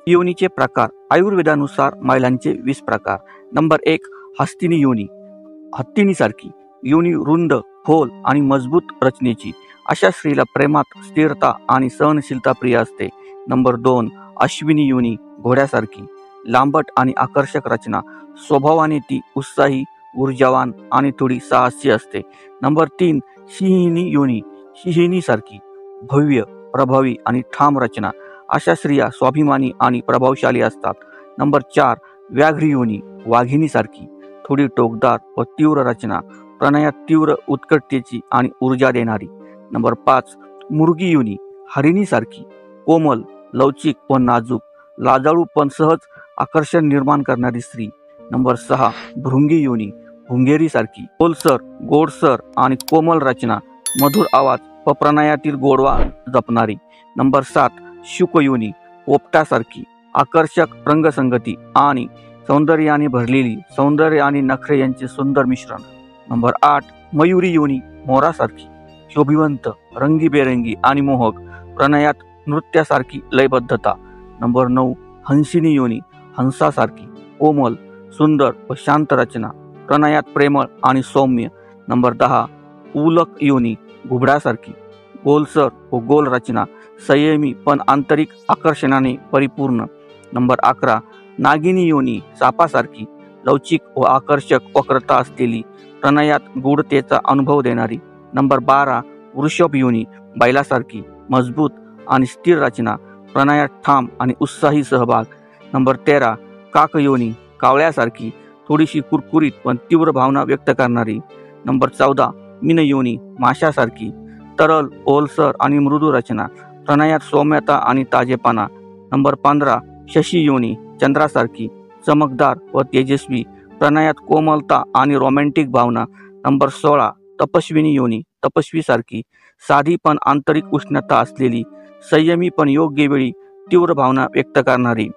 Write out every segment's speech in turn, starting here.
योनीचे प्रकार आयुर्वेदानुसार महिलांचे 20 प्रकार। नंबर 1 हस्तिनी योनी, हत्तीनीसारखी योनी, रुंद, खोल आणि मजबूत रचनेची, अशा स्त्रीला प्रेमात स्थिरता आणि सहनशीलता प्रिय असते। नंबर 2 अश्विनी योनी, घोड्यासारखी, लांबट आणि आकर्षक रचना, स्वभावाने ती उत्साही, ऊर्जावान आणि थोडी साहसी असते। नंबर 3 सिंहिणी योनी, सिंहिणीसारखी, भव्य, प्रभावी आणि ठाम रचना, अशा स्त्रिया स्वाभिमानी आणि प्रभावशाली असतात। नंबर 4 व्याघ्र योनी, वाघिणीसारखी, थोडी टोकदार व तीव्र रचना, प्रणयात तीव्र उत्कटतेची आणि ऊर्जा देणारी। नंबर 5 मुर्गी योनी, हरिणीसारखी, कोमल, लवचिक व नाजूक, लाजाळू पण सहज आकर्षण निर्माण करणारी स्त्री। नंबर 6 भृंगी योनी, भुंगेरीसारखी, खोलसर, गोडसर आणि कोमल रचना, मधुर आवाज व प्रणयातील गोडवा जपणारी। नंबर 7 शुक योनी, पोपटासारखी, आकर्षक रंगसंगती आणि सौंदर्याने भरलेली, सौंदर्य आणि नखरे यांचे सुंदर मिश्रण। नंबर 8 मयुरी योनी, मोरासारखी, शोभिवंत, रंगीबेरंगी आणि मोहक, प्रणयात नृत्यासारखी लयबद्धता। नंबर 9 हंसिनी योनी, हंसासारखी, कोमल, सुंदर व शांत रचना, प्रणयात प्रेमळ आणि सौम्य। नंबर 10 उलक योनी, घुबडासारखी, गोलसर व गोल रचना, संयमी पण आंतरिक आकर्षणाने परिपूर्ण। नंबर 11 नागिनी योनी, सापासारखी, लवचिक व आकर्षक वक्रता असलेली, प्रणयात गूढतेचा अनुभव देणारी। नंबर 12 वृषभ योनी, बैलासारखी, मजबूत आणि स्थिर रचना, प्रणयात ठाम आणि उत्साही सहभाग। नंबर 13 काक योनी, कावळ्यासारखी, थोडीशी कुरकुरीत पण तीव्र भावना व्यक्त करणारी। नंबर 14 मीन योनी, माशासारखी, तरल, ओलसर आणि मृदू रचना, प्रणयात सौम्यता आणि ताजेपणा। नंबर 15 शशी योनी, चंद्रासारखी, चमकदार व तेजस्वी, प्रणयात कोमलता आणि रोमॅन्टिक भावना। नंबर 16 तपस्विनी योनी, तपस्वीसारखी, साधी पण आंतरिक उष्णता असलेली, संयमी पण योग्य वेळी तीव्र भावना व्यक्त करणारी।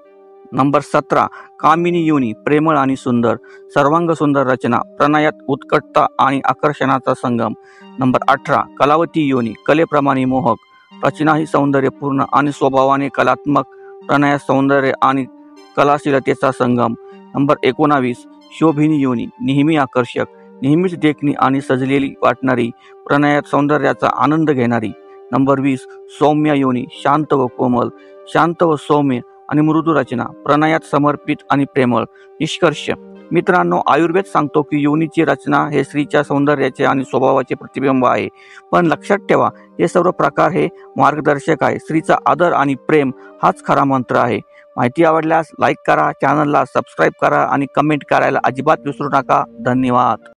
नंबर 17 कामिनी योनी, प्रेमळ आणि सुंदर, सर्वांग सुंदर रचना, प्रणयात उत्कटता आणि आकर्षणाचा संगम। नंबर 18 कलावती योनी, कलेप्रमाणे मोहक, रचना ही सौंदर्यपूर्ण आणि स्वभावाने कलात्मक, प्रणयात सौंदर्य आणि कलाशीलतेचा संगम। नंबर 19 शोभिनी योनी, नेहमी आकर्षक, नेहमीच देखणी आणि सजलेली वाटणारी, प्रणयात सौंदर्याचा आनंद घेणारी। नंबर 20 सौम्या योनी, शांत व कोमल, शांत व सौम्य आणि मृदू रचना, प्रणयात समर्पित आणि प्रेमळ। निष्कर्ष मित्रांनो, आयुर्वेद सांगतो की योनीची रचना हे स्त्रीच्या सौंदर्याचे आणि स्वभावाचे प्रतिबिंब आहे। पण लक्षात ठेवा, हे सर्व प्रकार हे मार्गदर्शक आहे। स्त्रीचा आदर आणि प्रेम हाच खरा मंत्र आहे। माहिती आवडल्यास लाईक करा, चॅनलला सबस्क्राईब करा आणि कमेंट करायला अजिबात विसरू नका। धन्यवाद।